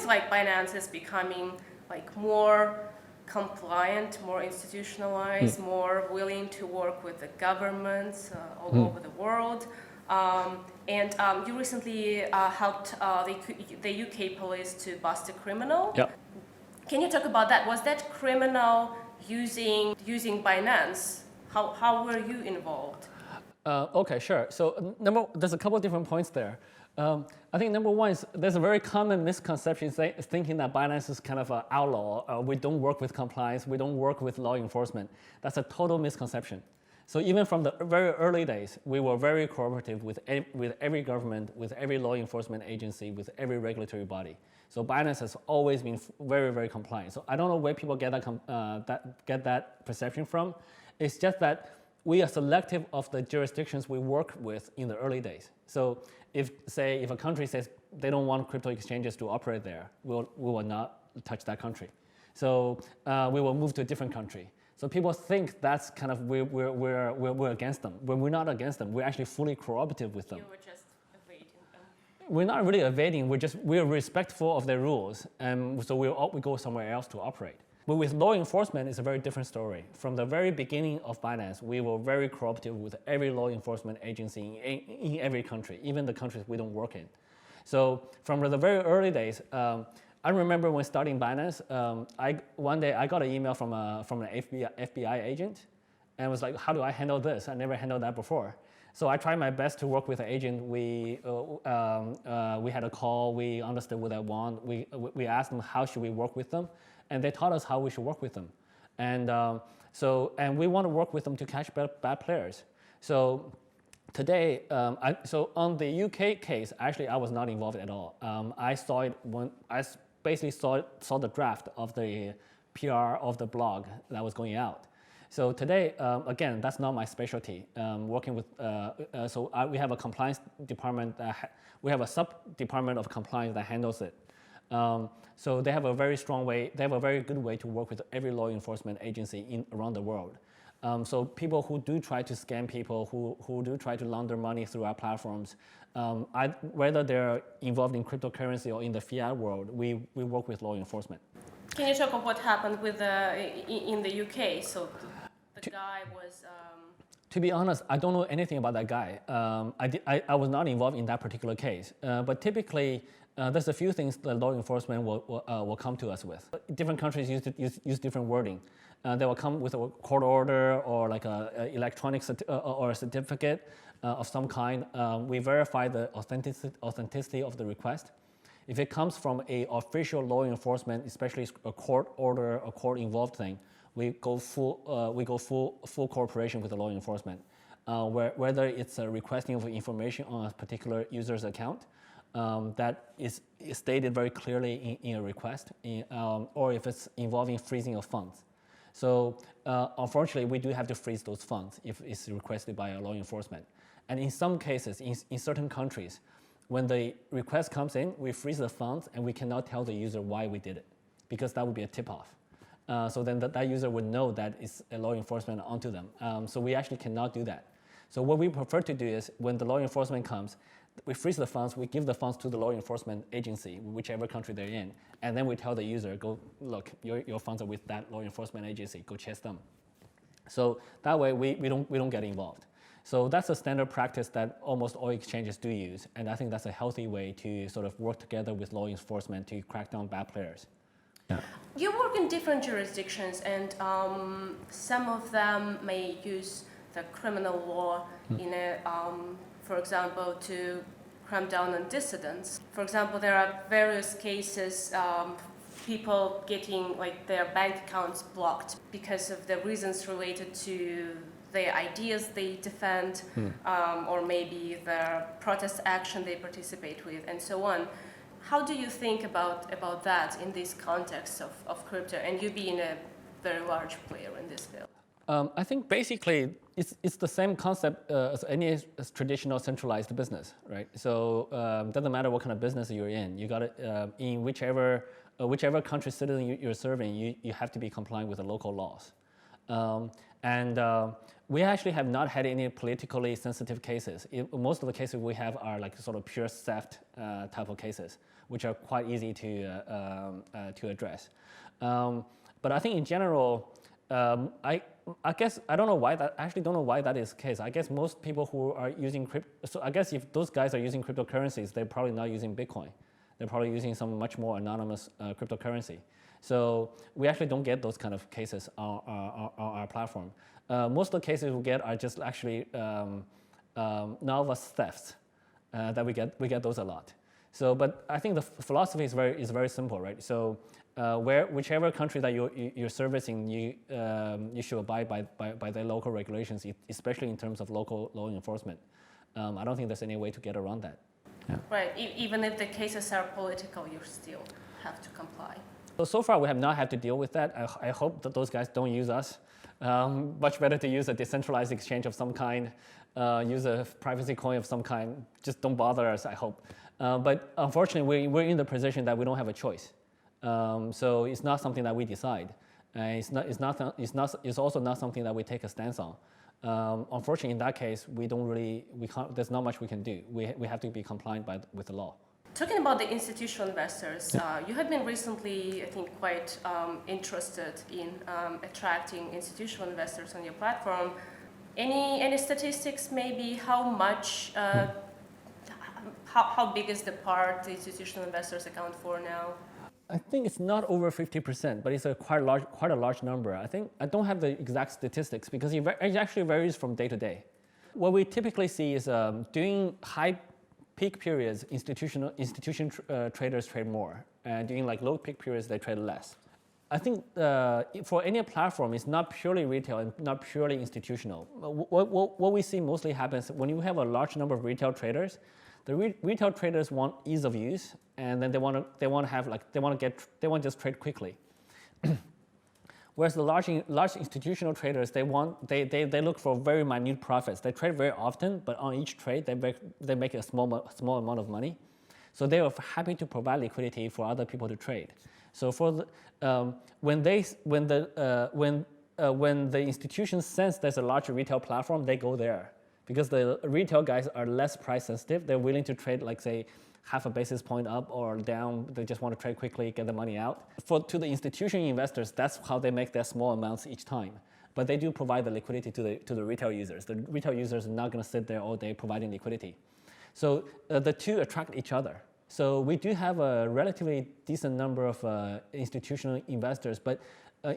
seems like Binance is becoming like more compliant, more institutionalized, more willing to work with the governments all over the world. And you recently helped the UK police to bust a criminal. Yeah. Can you talk about that? Was that criminal using Binance? How were you involved? Okay, sure. So there's a couple of different points there. I think number one is there's a very common misconception thinking that Binance is kind of an outlaw. We don't work with compliance. We don't work with law enforcement. That's a total misconception. So even from the very early days, we were very cooperative with every government, with every law enforcement agency, with every regulatory body. So Binance has always been very, very compliant. So I don't know where people get that perception from. It's just that we are selective of the jurisdictions we work with in the early days. So if a country says they don't want crypto exchanges to operate there, we will not touch that country. So we will move to a different country. So people think that's kind of we're against them. When we're not against them, we're actually fully cooperative with them. You were just evading them. We're not really evading. We're respectful of their rules, and so we go somewhere else to operate. But with law enforcement, it's a very different story. From the very beginning of Binance, we were very cooperative with every law enforcement agency in every country, even the countries we don't work in. So from the very early days, I remember when starting Binance, one day I got an email from an FBI agent, and was like, how do I handle this? I never handled that before. So I tried my best to work with the agent. We had a call. We understood what they want. We asked them how should we work with them, and they taught us how we should work with them. And and we want to work with them to catch bad players. So today, so on the UK case, actually I was not involved at all. I saw it when I basically saw the draft of the PR of the blog that was going out. So today, again, that's not my specialty. Working with, we have a compliance department. We have a sub-department of compliance that handles it. So they have a very strong way. They have a very good way to work with every law enforcement agency around the world. So people who do try to scam people, who do try to launder money through our platforms, whether they're involved in cryptocurrency or in the fiat world, we work with law enforcement. Can you talk about what happened with in the UK? So the guy was. To be honest, I don't know anything about that guy. I was not involved in that particular case. But typically, there's a few things that law enforcement will come to us with. Different countries use different wording. They will come with a court order or like a electronic or a certificate of some kind. We verify the authenticity of the request. If it comes from an official law enforcement, especially a court order, a court-involved thing, we go full cooperation with the law enforcement. Whether it's requesting of information on a particular user's account that is stated very clearly in a request, or if it's involving freezing of funds. So unfortunately, we do have to freeze those funds if it's requested by a law enforcement. And in some cases, in certain countries, when the request comes in, we freeze the funds and we cannot tell the user why we did it, because that would be a tip-off. So then that user would know that it's a law enforcement onto them. So we actually cannot do that. So what we prefer to do is when the law enforcement comes, we freeze the funds, we give the funds to the law enforcement agency, whichever country they're in, and then we tell the user, go look, your funds are with that law enforcement agency, go chase them. So that way we don't get involved. So that's a standard practice that almost all exchanges do use, and I think that's a healthy way to sort of work together with law enforcement to crack down bad players. Yeah. You work in different jurisdictions, and some of them may use the criminal law in a, for example, to cramp down on dissidents. For example, there are various cases, people getting like their bank accounts blocked because of the reasons related to the ideas they defend, or maybe the protest action they participate with, and so on. How do you think about that in this context of crypto, and you being a very large player in this field? I think basically it's the same concept as any traditional centralized business, right? So doesn't matter what kind of business you're in. You got to in whichever country citizen you're serving, you have to be compliant with the local laws. And we actually have not had any politically sensitive cases. Most of the cases we have are like sort of pure theft type of cases, which are quite easy to address. But I think in general, I guess I don't know why that. I actually don't know why that is the case. I guess most people who are using crypto. So I guess if those guys are using cryptocurrencies, they're probably not using Bitcoin. They're probably using some much more anonymous cryptocurrency. So we actually don't get those kind of cases on our platform. Most of the cases we get are just actually novice thefts that we get. We get those a lot. So, but I think the philosophy is very simple, right? So, whichever country that you're servicing, you should abide by their local regulations, especially in terms of local law enforcement. I don't think there's any way to get around that. Yeah. Right. Even if the cases are political, you still have to comply. So far, we have not had to deal with that. I hope that those guys don't use us. Much better to use a decentralized exchange of some kind, use a privacy coin of some kind. Just don't bother us, I hope. But unfortunately, we're in the position that we don't have a choice. So it's not something that we decide. It's also not something that we take a stance on. Unfortunately, in that case, we can't. There's not much we can do. We have to be compliant with the law. Talking about the institutional investors, you have been recently, I think, quite interested in attracting institutional investors on your platform. Any statistics, maybe how much, how big is the part the institutional investors account for now? I think it's not over 50%, but it's quite a large number. I don't have the exact statistics because it actually varies from day to day. What we typically see is during high peak periods, institution traders trade more, and during like low peak periods, they trade less. I think for any platform, it's not purely retail and not purely institutional. What we see mostly happens when you have a large number of retail traders. The retail traders want ease of use, and then they want to just trade quickly. Whereas the large institutional traders, they look for very minute profits. They trade very often, but on each trade they make a small amount of money. So they are happy to provide liquidity for other people to trade. So for when the institutions sense there's a larger retail platform, they go there. Because the retail guys are less price sensitive, they're willing to trade, like say, half a basis point up or down. They just want to trade quickly, get the money out. To the institutional investors, that's how they make their small amounts each time. But they do provide the liquidity to the retail users. The retail users are not going to sit there all day providing liquidity. So the two attract each other. So we do have a relatively decent number of institutional investors, but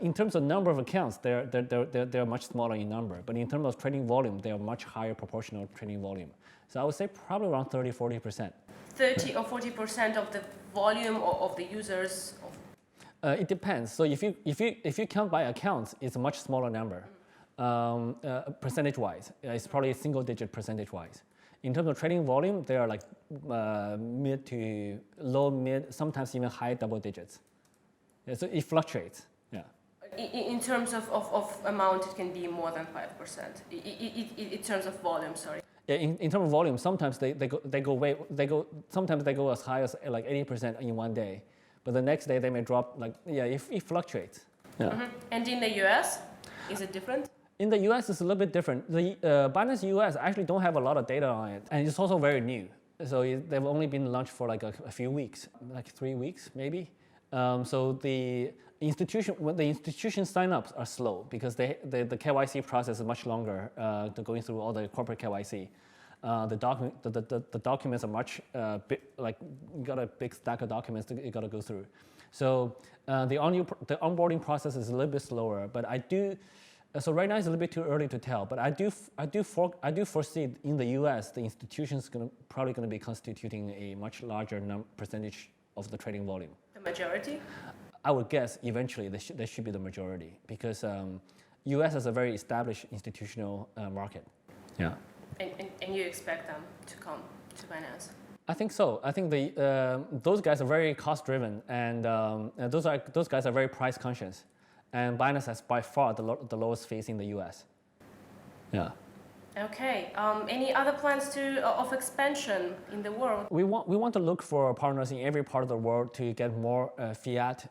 in terms of number of accounts, they're much smaller in number. But in terms of trading volume, they are much higher proportional trading volume. So I would say probably around 30-40%. 30 or 40% of the volume of the users? It depends. So if you count by accounts, it's a much smaller number. Percentage-wise, it's probably single-digit percentage-wise. In terms of trading volume, they are like mid to low, mid, sometimes even high double digits. Yeah, so it fluctuates. Yeah. In terms of amount, it can be more than 5%. In terms of volume, sorry. Yeah, in terms of volume, sometimes sometimes they go as high as like 80% in one day, but the next day they may drop it fluctuates. Yeah. Mm-hmm. And in the US, is it different? In the US, it's a little bit different. The Binance US actually don't have a lot of data on it, and it's also very new. So they've only been launched for like a few weeks, like 3 weeks maybe. So the institution signups are slow because the KYC process is much longer to going through all the corporate KYC. The documents are much you got a big stack of documents you got to go through. So the onboarding process is a little bit slower, but so right now it's a little bit too early to tell. But I do foresee in the U.S. the institutions probably going to be constituting a much larger percentage of the trading volume. The majority? I would guess eventually they should be the majority because U.S. is a very established institutional market. Yeah. And you expect them to come to Binance? I think so. I think those guys are very cost-driven, and those guys are very price-conscious. And Binance has by far the lowest fees in the U.S. Yeah. Okay. Any other plans of expansion in the world? We want to look for partners in every part of the world to get more fiat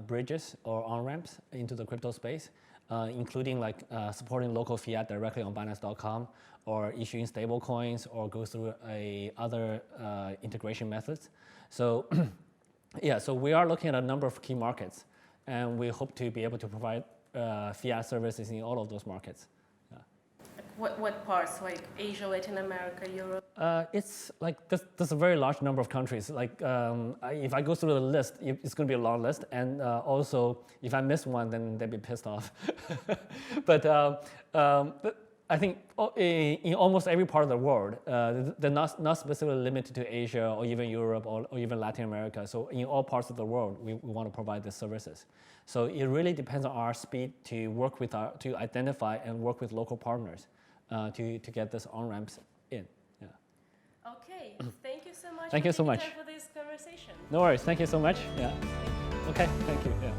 bridges or on-ramps into the crypto space. including like supporting local fiat directly on Binance.com, or issuing stable coins, or go through other integration methods. So yeah, so we are looking at a number of key markets, and we hope to be able to provide fiat services in all of those markets. What parts, like Asia, Latin America, Europe? It's like there's a very large number of countries. Like if I go through the list, it's going to be a long list, and also if I miss one, then they'd be pissed off. but I think in almost every part of the world, they're not specifically limited to Asia or even Europe or even Latin America. So in all parts of the world, we want to provide these services. So it really depends on our speed to work with to identify and work with local partners to get this on-ramps in. Yeah. Okay, thank you so much Thank you so much for this conversation. No worries, thank you so much. Yeah. Okay, thank you. Yeah.